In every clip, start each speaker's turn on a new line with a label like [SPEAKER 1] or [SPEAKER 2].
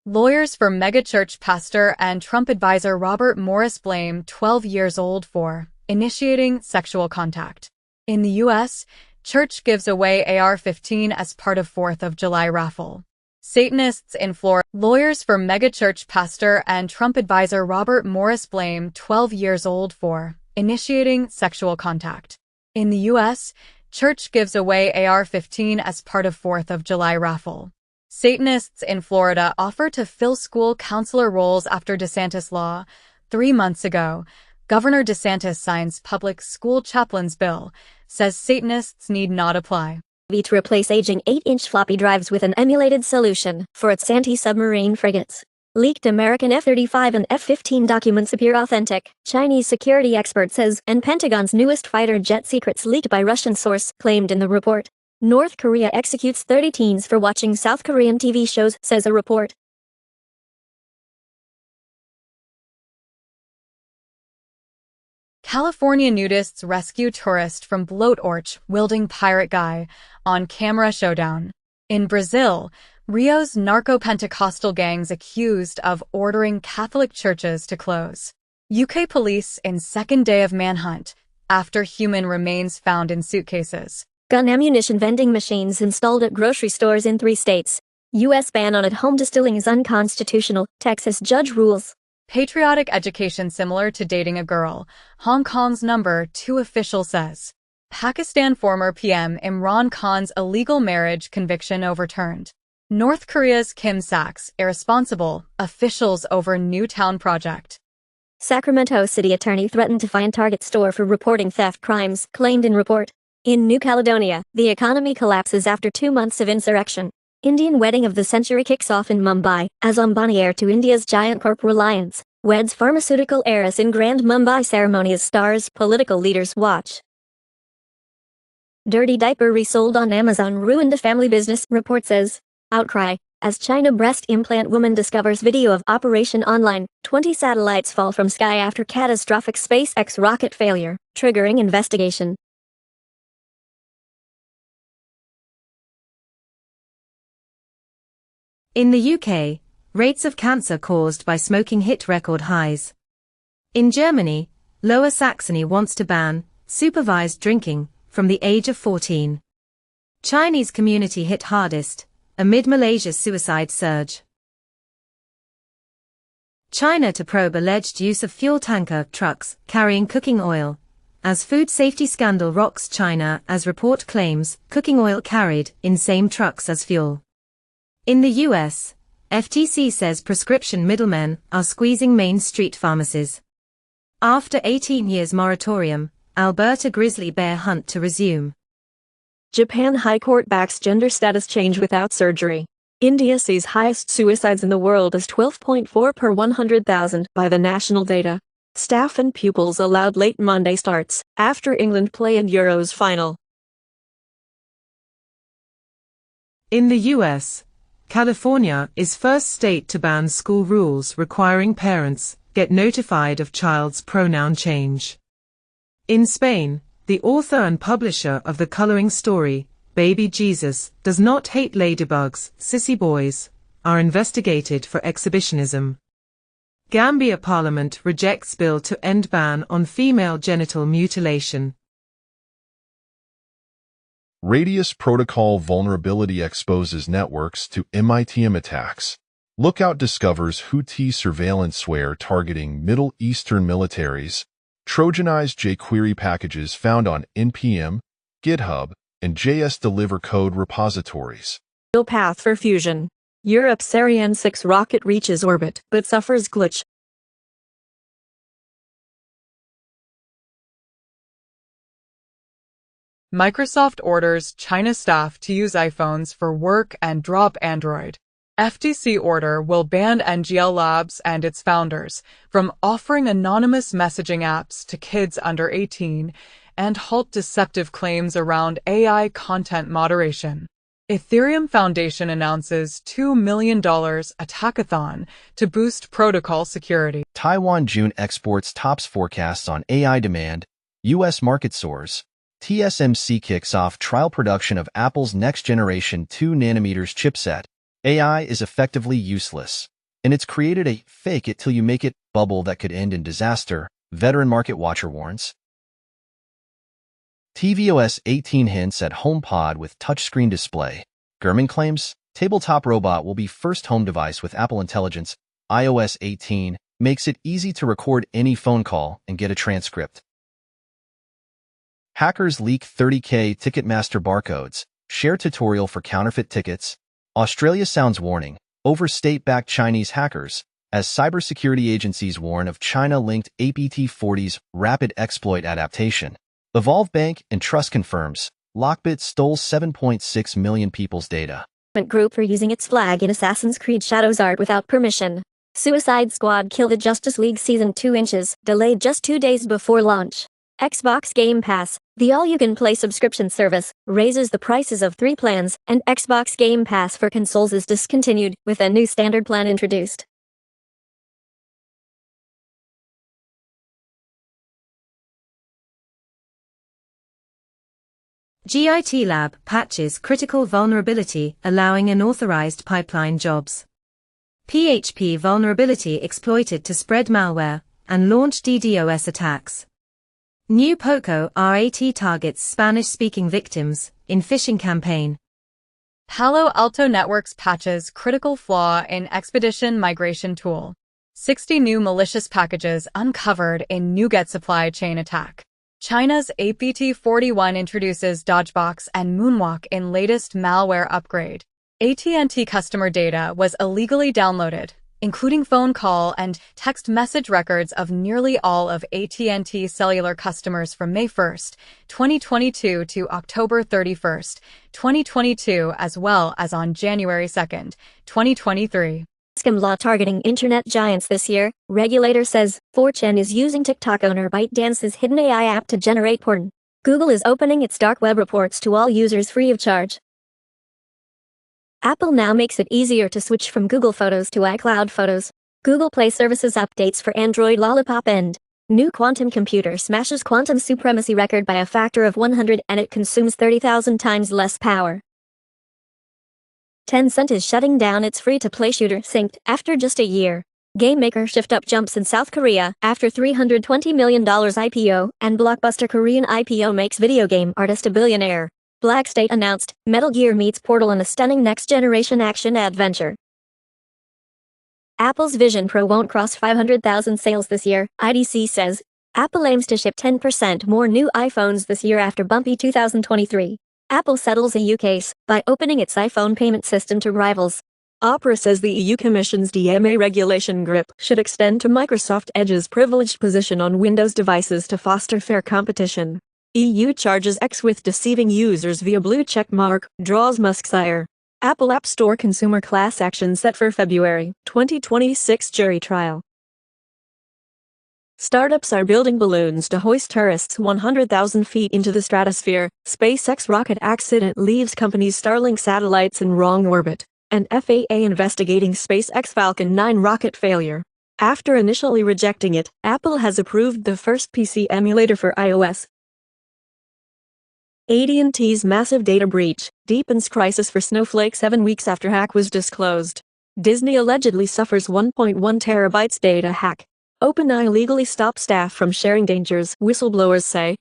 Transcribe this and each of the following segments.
[SPEAKER 1] Lawyers for megachurch pastor and Trump advisor Robert Morris blame 12 years old for initiating sexual contact. In the U.S., church gives away AR-15 as part of 4th of July raffle. Satanists in Florida. Lawyers for megachurch pastor and Trump advisor Robert Morris blame 12 years old for initiating sexual contact. In the U.S., church gives away AR-15 as part of 4th of July raffle. Satanists in Florida offer to fill school counselor roles after DeSantis law. 3 months ago, Governor DeSantis signs public school chaplains bill, says Satanists need not apply.
[SPEAKER 2] To replace aging 8-inch floppy drives with an emulated solution for its anti-submarine frigates. Leaked American F-35 and F-15 documents appear authentic, Chinese security expert says, and Pentagon's newest fighter jet secrets leaked by Russian source, claimed in the report. North Korea executes 30 teens for watching South Korean TV shows, says a report.
[SPEAKER 1] California nudists rescue tourist from blowtorch wielding pirate guy on camera showdown. In Brazil, Rio's narco-Pentecostal gangs accused of ordering Catholic churches to close. UK police in second day of manhunt after human remains found in suitcases.
[SPEAKER 2] Gun ammunition vending machines installed at grocery stores in 3 states. U.S. ban on at-home distilling is unconstitutional, Texas judge rules.
[SPEAKER 1] Patriotic education similar to dating a girl, Hong Kong's number 2 official says. Pakistan former PM Imran Khan's illegal marriage conviction overturned. North Korea's Kim Sachs, irresponsible, officials over Newtown project.
[SPEAKER 2] Sacramento City attorney threatened to fine Target store for reporting theft crimes, claimed in report. In New Caledonia, the economy collapses after 2 months of insurrection. Indian wedding of the century kicks off in Mumbai, as Ambani heir to India's giant corp Reliance weds pharmaceutical heiress in grand Mumbai ceremony as stars political leaders watch. Dirty diaper resold on Amazon ruined a family business, report says. Outcry, as China breast implant woman discovers video of operation online, 20 satellites fall from sky after catastrophic SpaceX rocket failure, triggering investigation.
[SPEAKER 3] In the UK, rates of cancer caused by smoking hit record highs. In Germany, Lower Saxony wants to ban supervised drinking from the age of 14. Chinese community hit hardest amid Malaysia's suicide surge. China to probe alleged use of fuel tanker trucks carrying cooking oil, as food safety scandal rocks China as report claims cooking oil carried in same trucks as fuel. In the US, FTC says prescription middlemen are squeezing Main Street pharmacies. After 18 years moratorium, Alberta grizzly bear hunt to resume.
[SPEAKER 4] Japan High Court backs gender status change without surgery. India sees highest suicides in the world as 12.4 per 100,000 by the national data. Staff and pupils allowed late Monday starts after England play in Euros final.
[SPEAKER 5] In the US, California is first state to ban school rules requiring parents get notified of child's pronoun change. In Spain, the author and publisher of the coloring story, Baby Jesus Does Not Hate Ladybugs, Sissy Boys, are investigated for exhibitionism. Gambia Parliament rejects bill to end ban on female genital mutilation.
[SPEAKER 6] Radius Protocol vulnerability exposes networks to MITM attacks. Lookout discovers Houthi surveillanceware targeting Middle Eastern militaries. Trojanized jQuery packages found on NPM, GitHub, and JS Deliver code repositories.
[SPEAKER 4] Path for fusion. Europe's Ariane 6 rocket reaches orbit, but suffers glitch.
[SPEAKER 1] Microsoft orders China staff to use iPhones for work and drop Android. FTC order will ban NGL Labs and its founders from offering anonymous messaging apps to kids under 18 and halt deceptive claims around AI content moderation. Ethereum Foundation announces $2 million attackathon to boost protocol security.
[SPEAKER 7] Taiwan June exports tops forecasts on AI demand. U.S. market soars. TSMC kicks off trial production of Apple's next-generation 2nm chipset. AI is effectively useless, and it's created a fake it till you make it bubble that could end in disaster, veteran market watcher warns. tvOS 18 hints at HomePod with touchscreen display. Gurman claims tabletop robot will be first home device with Apple Intelligence. iOS 18 makes it easy to record any phone call and get a transcript. Hackers leak 30K Ticketmaster barcodes. Share tutorial for counterfeit tickets. Australia sounds warning over state-backed Chinese hackers as cybersecurity agencies warn of China-linked APT-40's rapid exploit adaptation. Evolve Bank and Trust confirms Lockbit stole 7.6 million people's data.
[SPEAKER 2] Group for using its flag in Assassin's Creed Shadows art without permission. Suicide Squad Kill the Justice League Season 2 inches, delayed just 2 days before launch. Xbox Game Pass, the all-you-can-play subscription service, raises the prices of 3 plans, and Xbox Game Pass for consoles is discontinued, with a new standard plan introduced.
[SPEAKER 3] GIT Lab patches critical vulnerability allowing unauthorized pipeline jobs. PHP vulnerability exploited to spread malware and launch DDoS attacks. New POCO RAT targets Spanish-speaking victims in phishing campaign.
[SPEAKER 1] Palo Alto Networks patches critical flaw in Expedition migration tool. 60 new malicious packages uncovered in NuGet supply chain attack. China's APT-41 introduces Dodgebox and Moonwalk in latest malware upgrade. AT&T customer data was illegally downloaded, including phone call and text message records of nearly all of AT&T cellular customers from May 1, 2022 to October 31, 2022, as well as on January 2, 2023.
[SPEAKER 2] Scam law targeting internet giants this year, regulator says 4chan is using TikTok owner ByteDance's hidden AI app to generate porn. Google is opening its dark web reports to all users free of charge. Apple now makes it easier to switch from Google Photos to iCloud Photos. Google Play Services updates for Android Lollipop and new quantum computer smashes quantum supremacy record by a factor of 100 and it consumes 30,000 times less power. Tencent is shutting down its free-to-play shooter Synced after just a year. Game maker Shift Up jumps in South Korea after $320 million IPO, and blockbuster Korean IPO makes video game artist a billionaire. Black State announced Metal Gear meets Portal in a stunning next-generation action-adventure. Apple's Vision Pro won't cross 500,000 sales this year, IDC says. Apple aims to ship 10% more new iPhones this year after bumpy 2023. Apple settles a EU case by opening its iPhone payment system to rivals.
[SPEAKER 4] Opera says the EU Commission's DMA regulation grip should extend to Microsoft Edge's privileged position on Windows devices to foster fair competition. EU charges X with deceiving users via blue check mark, draws Musk's ire. Apple App Store consumer class action set for February 2026 jury trial. Startups are building balloons to hoist tourists 100,000 feet into the stratosphere. SpaceX rocket accident leaves company's Starlink satellites in wrong orbit. And FAA investigating SpaceX Falcon 9 rocket failure. After initially rejecting it, Apple has approved the first PC emulator for iOS. AT&T's massive data breach deepens crisis for Snowflake 7 weeks after hack was disclosed. Disney allegedly suffers 1.1 terabytes data hack. OpenAI legally stopped staff from sharing dangers, whistleblowers say.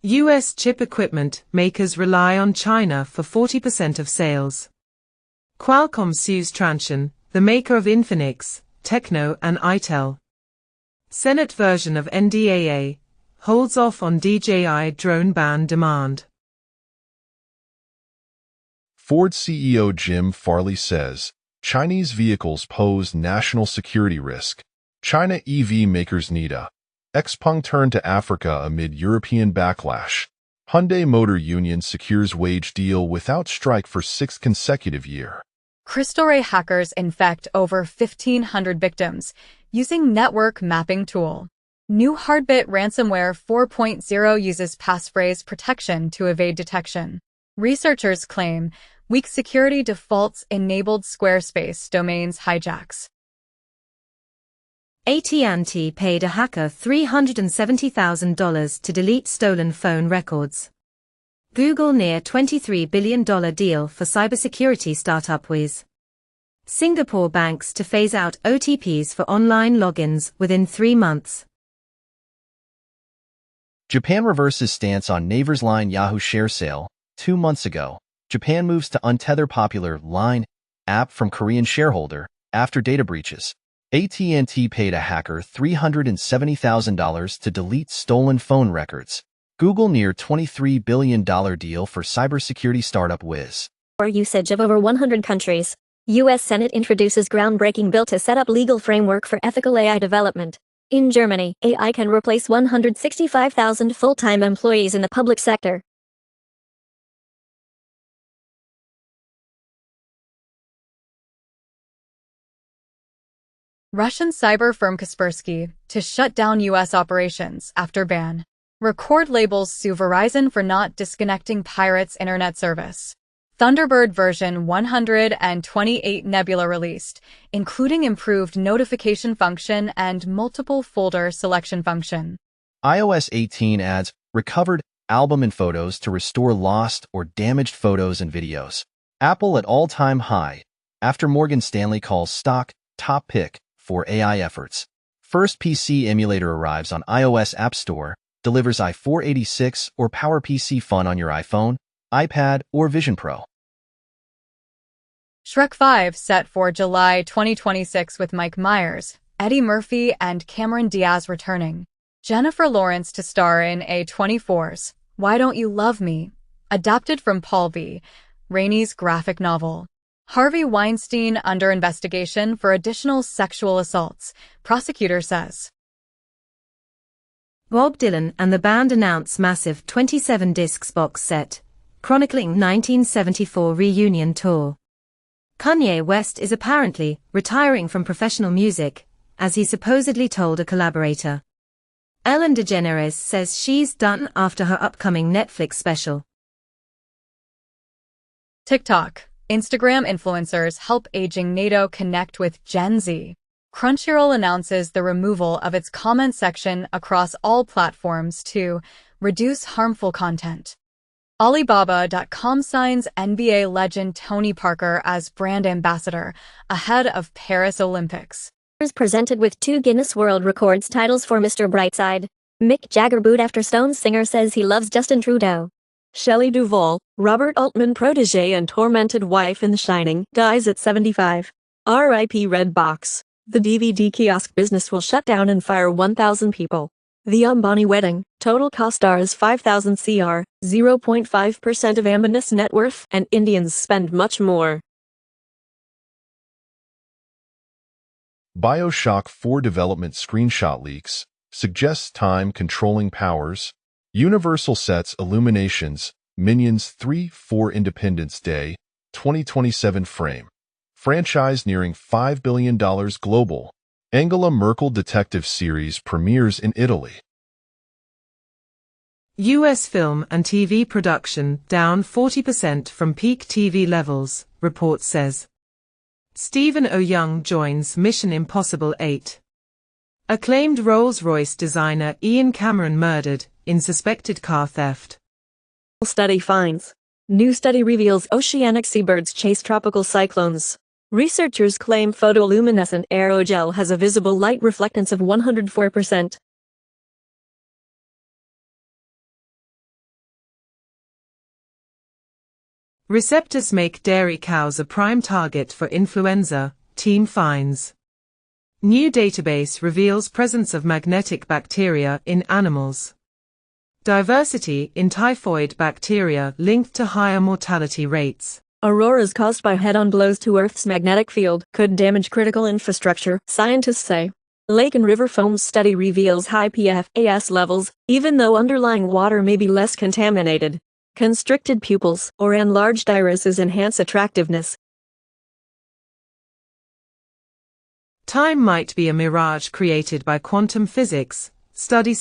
[SPEAKER 5] U.S. chip equipment makers rely on China for 40% of sales. Qualcomm sues Transsion, the maker of Infinix, Techno and Itel. Senate version of NDAA holds off on DJI drone ban demand.
[SPEAKER 6] Ford CEO Jim Farley says, Chinese vehicles pose national security risk. China EV makers need a Xpeng turn to Africa amid European backlash. Hyundai Motor Union secures wage deal without strike for 6th consecutive year.
[SPEAKER 1] Crystal hackers infect over 1,500 victims using network mapping tool. New Hardbit ransomware 4.0 uses passphrase protection to evade detection. Researchers claim weak security defaults enabled Squarespace domains hijacks.
[SPEAKER 3] AT&T paid a hacker $370,000 to delete stolen phone records. Google near $23 billion deal for cybersecurity startup Wiz. Singapore banks to phase out OTPs for online logins within 3 months.
[SPEAKER 7] Japan reverses stance on Naver's Line Yahoo share sale. 2 months ago, Japan moves to untether popular Line app from Korean shareholder after data breaches. AT&T paid a hacker $370,000 to delete stolen phone records. Google near $23 billion deal for cybersecurity startup Wiz.
[SPEAKER 2] Or usage of over 100 countries. U.S. Senate introduces groundbreaking bill to set up legal framework for ethical AI development. In Germany, AI can replace 165,000 full-time employees in the public sector.
[SPEAKER 1] Russian cyber firm Kaspersky to shut down U.S. operations after ban. Record labels sue Verizon for not disconnecting Pirate's internet service. Thunderbird version 128 Nebula released, including improved notification function and multiple folder selection function.
[SPEAKER 7] iOS 18 adds recovered album and photos to restore lost or damaged photos and videos. Apple at all-time high after Morgan Stanley calls stock top pick for AI efforts. First PC emulator arrives on iOS App Store, delivers i486 or PowerPC Fun on your iPhone, iPad, or Vision Pro.
[SPEAKER 1] Shrek 5 set for July 2026 with Mike Myers, Eddie Murphy, and Cameron Diaz returning. Jennifer Lawrence to star in A24's Why Don't You Love Me, adapted from Paul V. Rainey's graphic novel. Harvey Weinstein under investigation for additional sexual assaults, prosecutor says.
[SPEAKER 3] Bob Dylan and the band announce massive 27 discs box set, chronicling 1974 reunion tour. Kanye West is apparently retiring from professional music, as he supposedly told a collaborator. Ellen DeGeneres says she's done after her upcoming Netflix special.
[SPEAKER 1] TikTok. Instagram influencers help aging NATO connect with Gen Z. Crunchyroll announces the removal of its comment section across all platforms to reduce harmful content. Alibaba.com signs NBA legend Tony Parker as brand ambassador ahead of Paris Olympics.
[SPEAKER 2] Presented with 2 Guinness World Records titles for Mr. Brightside. Mick Jagger booed after Stones singer says he loves Justin Trudeau.
[SPEAKER 4] Shelley Duvall, Robert Altman protege and tormented wife in The Shining, dies at 75. R.I.P. Red Box. The DVD kiosk business will shut down and fire 1,000 people. The Ambani wedding, total cost Rs 5,000 crore, 0.5% of Ambani's net worth, and Indians spend much more.
[SPEAKER 6] BioShock 4 development screenshot leaks, suggests time-controlling powers, Universal sets Illuminations, Minions 3 for Independence Day, 2027 frame. Franchise nearing $5 billion global. Angela Merkel detective series premieres in Italy.
[SPEAKER 5] U.S. film and TV production down 40% from peak TV levels, report says. Stephen O. Young joins Mission Impossible 8. Acclaimed Rolls-Royce designer Ian Cameron murdered in suspected car theft.
[SPEAKER 4] Study finds. New study reveals oceanic seabirds chase tropical cyclones. Researchers claim photoluminescent aerogel has a visible light reflectance of 104%.
[SPEAKER 5] Receptors make dairy cows a prime target for influenza, team finds. New database reveals presence of magnetic bacteria in animals. Diversity in typhoid bacteria linked to higher mortality rates.
[SPEAKER 4] Auroras caused by head-on blows to Earth's magnetic field could damage critical infrastructure, scientists say. Lake and river foam study reveals high PFAS levels, even though underlying water may be less contaminated. Constricted pupils or enlarged irises enhance attractiveness.
[SPEAKER 5] Time might be a mirage created by quantum physics, studies